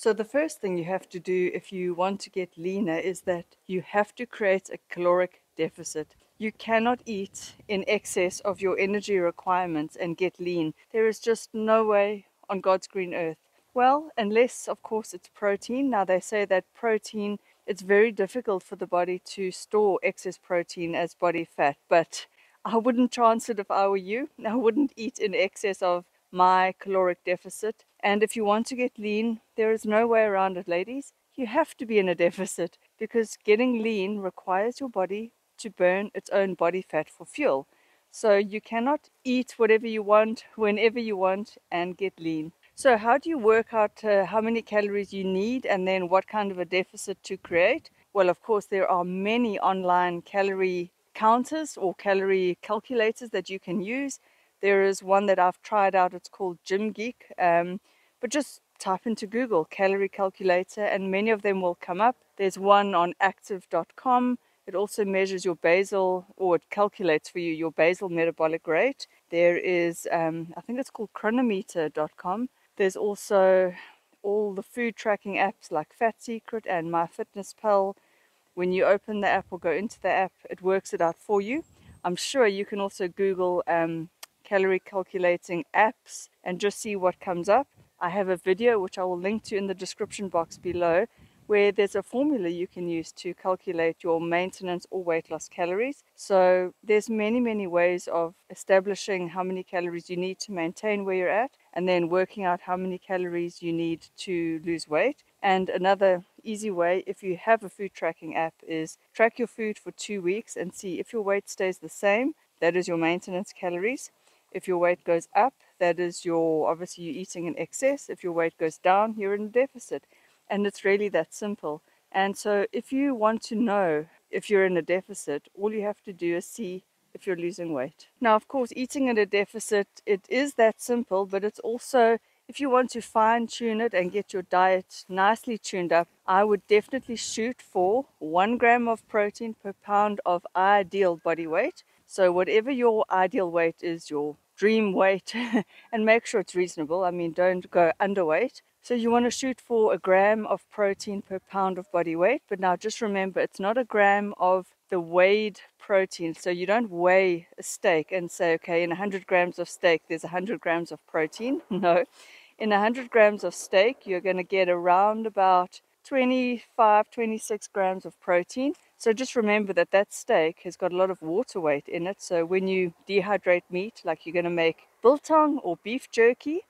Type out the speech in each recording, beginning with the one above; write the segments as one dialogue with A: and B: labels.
A: So the first thing you have to do if you want to get leaner is that you have to create a caloric deficit. You cannot eat in excess of your energy requirements and get lean. There is just no way on God's green earth. Well, unless of course it's protein. Now they say that protein, it's very difficult for the body to store excess protein as body fat, but I wouldn't chance it if I were you. I wouldn't eat in excess of my caloric deficit. And if you want to get lean, there is no way around it, ladies. You have to be in a deficit because getting lean requires your body to burn its own body fat for fuel. So you cannot eat whatever you want, whenever you want, and get lean. So how do you work out how many calories you need and then what kind of a deficit to create? Well, of course, there are many online calorie counters or calorie calculators that you can use. There is one that I've tried out. It's called Gym Geek. But just type into Google calorie calculator and many of them will come up. There's one on active.com. It also measures your basal, or it calculates for you your basal metabolic rate. There is, I think it's called chronometer.com. There's also all the food tracking apps like Fat Secret and MyFitnessPal. When you open the app or go into the app, it works it out for you. I'm sure you can also Google calorie calculating apps and just see what comes up. I have a video which I will link to in the description box below where there's a formula you can use to calculate your maintenance or weight loss calories. So there's many ways of establishing how many calories you need to maintain where you're at and then working out how many calories you need to lose weight. And another easy way, if you have a food tracking app, is track your food for 2 weeks and see if your weight stays the same. That is your maintenance calories. If your weight goes up, that is obviously you're eating in excess. If your weight goes down, you're in a deficit. And it's really that simple. And so if you want to know if you're in a deficit, all you have to do is see if you're losing weight. Now, of course, eating in a deficit, it is that simple, but it's also, if you want to fine tune it and get your diet nicely tuned up, I would definitely shoot for 1 gram of protein per pound of ideal body weight. So whatever your ideal weight is, your dream weight, and make sure it's reasonable. I mean, don't go underweight. So you want to shoot for 1 gram of protein per pound of body weight. But now just remember, it's not 1 gram of the weighed protein. So you don't weigh a steak and say, okay, in 100 grams of steak, there's 100 grams of protein. No. In 100 grams of steak, you're going to get around about 25, 26 grams of protein. So just remember that that steak has got a lot of water weight in it. So when you dehydrate meat, like you're going to make biltong or beef jerky,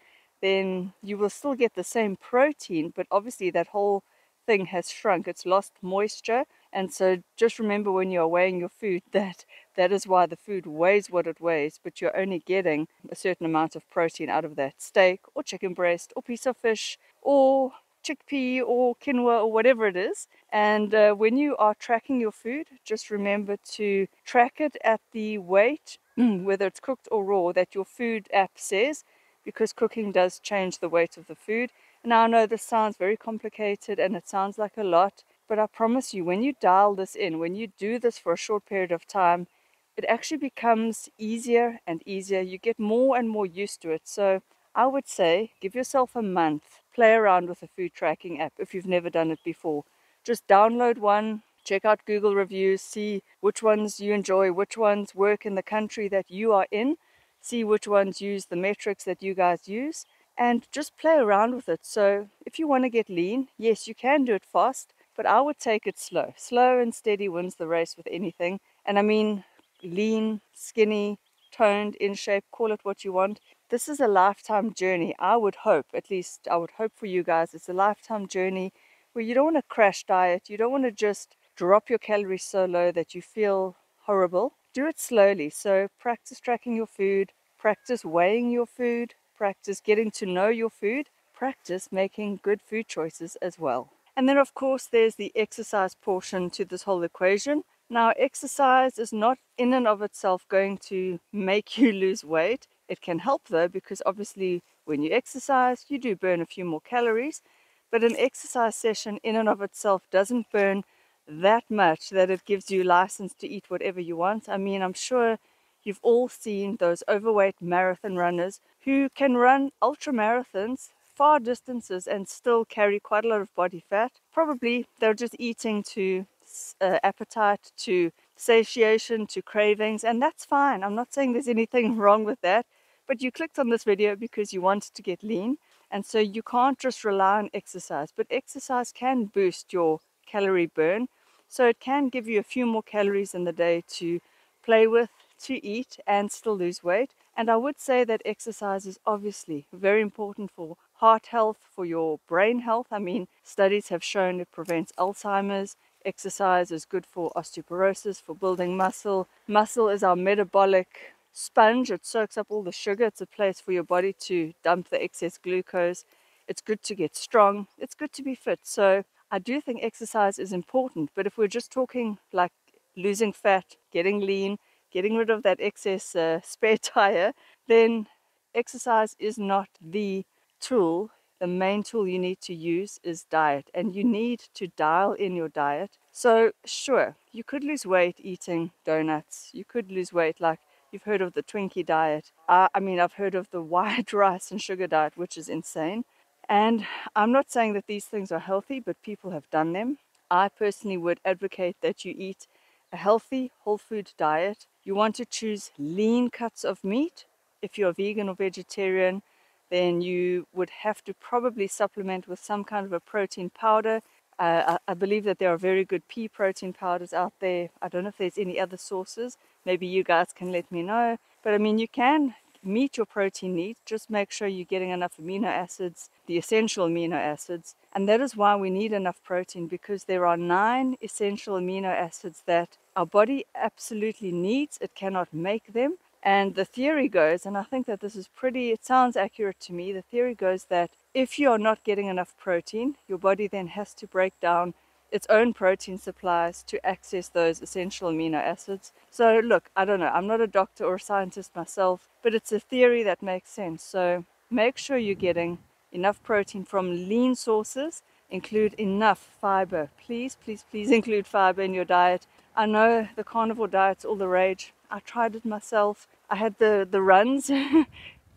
A: then you will still get the same protein, but obviously that whole thing has shrunk. It's lost moisture. And so just remember when you're weighing your food that is why the food weighs what it weighs, but you're only getting a certain amount of protein out of that steak or chicken breast or piece of fish or chickpea or quinoa or whatever it is. And when you are tracking your food, just remember to track it at the weight, whether it's cooked or raw, that your food app says, because cooking does change the weight of the food. Now I know this sounds very complicated and it sounds like a lot, but I promise you, when you dial this in, when you do this for a short period of time, it actually becomes easier and easier. You get more and more used to it. So I would say give yourself a month, play around with a food tracking app if you've never done it before. Just download one, check out Google reviews, see which ones you enjoy, which ones work in the country that you are in, see which ones use the metrics that you guys use, and just play around with it. So if you want to get lean, yes, you can do it fast, but I would take it slow. Slow and steady wins the race with anything. And I mean lean, skinny, toned, in shape, call it what you want. This is a lifetime journey. I would hope, at least I would hope for you guys, it's a lifetime journey where you don't want to crash diet. You don't want to just drop your calories so low that you feel horrible. Do it slowly. So practice tracking your food, practice weighing your food, practice getting to know your food, practice making good food choices as well. And then of course there's the exercise portion to this whole equation. Now exercise is not in and of itself going to make you lose weight. It can help though, because obviously when you exercise you do burn a few more calories, but an exercise session in and of itself doesn't burn that much that it gives you license to eat whatever you want. I mean, I'm sure you've all seen those overweight marathon runners who can run ultra marathons far distances and still carry quite a lot of body fat. Probably they're just eating to appetite, to satiation, to cravings, and that's fine. I'm not saying there's anything wrong with that, but you clicked on this video because you wanted to get lean, and so you can't just rely on exercise. But exercise can boost your calorie burn, so it can give you a few more calories in the day to play with, to eat, and still lose weight. And I would say that exercise is obviously very important for heart health, for your brain health. I mean, studies have shown it prevents Alzheimer's. Exercise is good for osteoporosis, for building muscle. Muscle is our metabolic sponge. It soaks up all the sugar. It's a place for your body to dump the excess glucose. It's good to get strong. It's good to be fit. So I do think exercise is important. But if we're just talking like losing fat, getting lean, getting rid of that excess spare tire, then exercise is not the tool. The main tool you need to use is diet, and you need to dial in your diet. So sure, you could lose weight eating donuts. You could lose weight, like you've heard of the Twinkie diet. I mean, I've heard of the white rice and sugar diet, which is insane. And I'm not saying that these things are healthy, but people have done them. I personally would advocate that you eat a healthy, whole food diet. You want to choose lean cuts of meat. If you're vegan or vegetarian, then you would have to probably supplement with some kind of a protein powder. I believe that there are very good pea protein powders out there. I don't know if there's any other sources. Maybe you guys can let me know. But I mean, you can meet your protein needs. Just make sure you're getting enough amino acids, the essential amino acids. And that is why we need enough protein, because there are 9 essential amino acids that our body absolutely needs. It cannot make them. And the theory goes, and I think that this is it sounds accurate to me, the theory goes that if you are not getting enough protein, your body then has to break down its own protein supplies to access those essential amino acids. So look, I don't know, I'm not a doctor or a scientist myself, but it's a theory that makes sense. So make sure you're getting enough protein from lean sources. Include enough fiber. Please, please, please include fiber in your diet. I know the carnivore diet's all the rage. I tried it myself. I had the runs,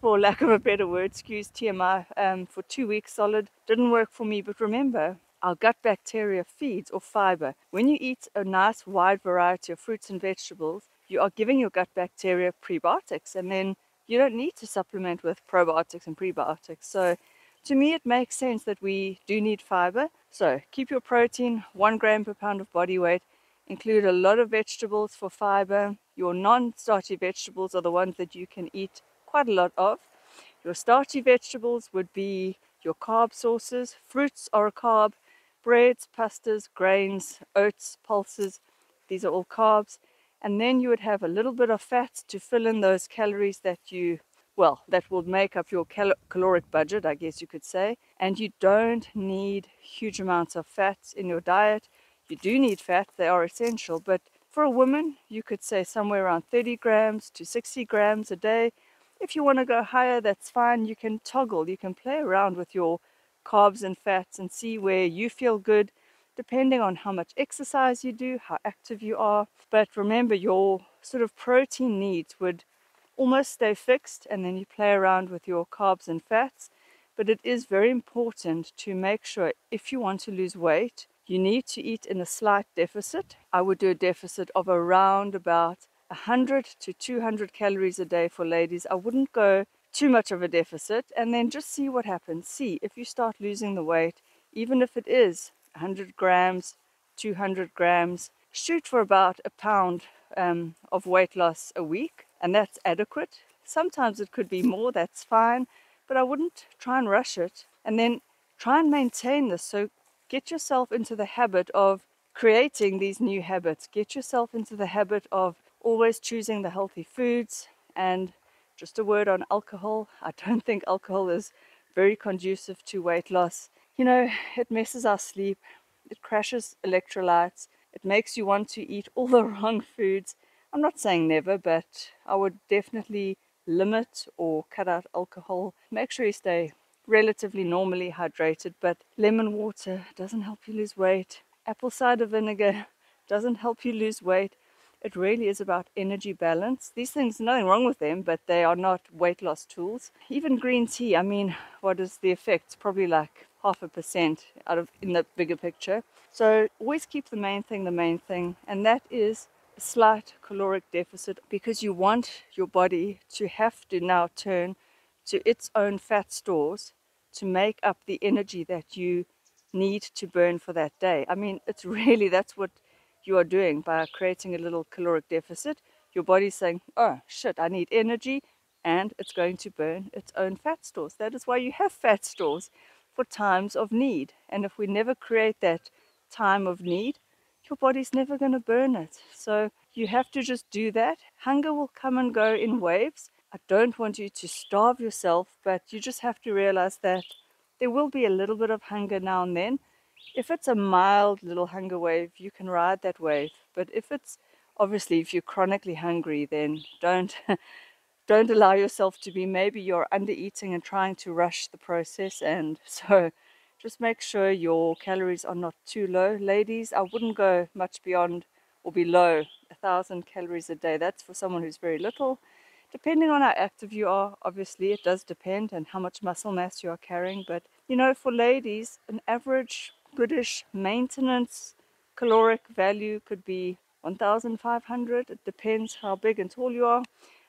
A: for lack of a better word, excuse TMI, for 2 weeks solid. Didn't work for me, but remember, our gut bacteria feeds off fiber. When you eat a nice wide variety of fruits and vegetables, you are giving your gut bacteria prebiotics, and then you don't need to supplement with probiotics and prebiotics. So to me, it makes sense that we do need fiber. So keep your protein 1 gram per pound of body weight. Include a lot of vegetables for fiber. Your non-starchy vegetables are the ones that you can eat quite a lot of. Your starchy vegetables would be your carb sources. Fruits are a carb. Breads, pastas, grains, oats, pulses, these are all carbs. And then you would have a little bit of fats to fill in those calories that will make up your caloric budget, I guess you could say. And you don't need huge amounts of fats in your diet. You do need fat, they are essential, but for a woman, you could say somewhere around 30 grams to 60 grams a day. If you want to go higher, that's fine. You can toggle, you can play around with your carbs and fats and see where you feel good, depending on how much exercise you do, how active you are. But remember, your sort of protein needs would almost stay fixed, and then you play around with your carbs and fats. But it is very important to make sure, if you want to lose weight, you need to eat in a slight deficit. I would do a deficit of around about 100 to 200 calories a day for ladies. I wouldn't go too much of a deficit, and then just see what happens. See if you start losing the weight, even if it is 100 grams, 200 grams, shoot for about a pound of weight loss a week, and that's adequate. Sometimes it could be more, that's fine, but I wouldn't try and rush it. And then try and maintain this. So get yourself into the habit of creating these new habits. Get yourself into the habit of always choosing the healthy foods. And just a word on alcohol. I don't think alcohol is very conducive to weight loss. You know, it messes our sleep. It crashes electrolytes. It makes you want to eat all the wrong foods. I'm not saying never, but I would definitely limit or cut out alcohol. Make sure you stay relatively normally hydrated, but lemon water doesn't help you lose weight. Apple cider vinegar doesn't help you lose weight. It really is about energy balance. These things, nothing wrong with them, but they are not weight loss tools. Even green tea, I mean, what is the effect? It's probably like 0.5% out of in the bigger picture. So always keep the main thing, and that is a slight caloric deficit, because you want your body to have to now turn to its own fat stores to make up the energy that you need to burn for that day. I mean, it's really, that's what you are doing by creating a little caloric deficit. Your body's saying, oh shit, I need energy, and it's going to burn its own fat stores. That is why you have fat stores, for times of need. And if we never create that time of need, your body's never going to burn it. So you have to just do that. Hunger will come and go in waves. I don't want you to starve yourself, but you just have to realize that there will be a little bit of hunger now and then. If it's a mild little hunger wave, you can ride that wave. But if it's, obviously, if you're chronically hungry, then don't don't allow yourself to be, maybe you're under eating and trying to rush the process. And so just make sure your calories are not too low. Ladies, I wouldn't go much beyond or below 1,000 calories a day. That's for someone who's very little. Depending on how active you are, obviously it does depend, and how much muscle mass you are carrying. But you know, for ladies, an average goodish maintenance caloric value could be 1,500. It depends how big and tall you are,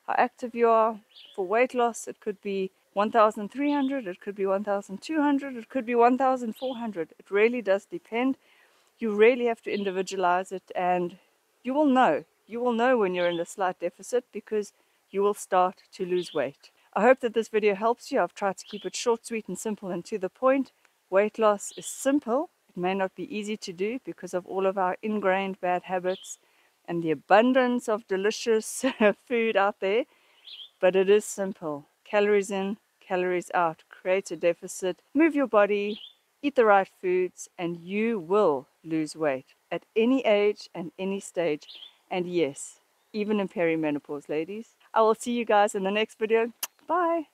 A: how active you are. For weight loss, it could be 1,300, it could be 1,200, it could be 1,400. It really does depend. You really have to individualize it, and you will know. You will know when you're in a slight deficit, because you will start to lose weight. I hope that this video helps you. I've tried to keep it short, sweet, and simple, and to the point. Weight loss is simple. It may not be easy to do because of all of our ingrained bad habits and the abundance of delicious food out there, but it is simple. Calories in, calories out. Create a deficit, move your body, eat the right foods, and you will lose weight at any age and any stage. And yes, even in perimenopause, ladies. I will see you guys in the next video. Bye.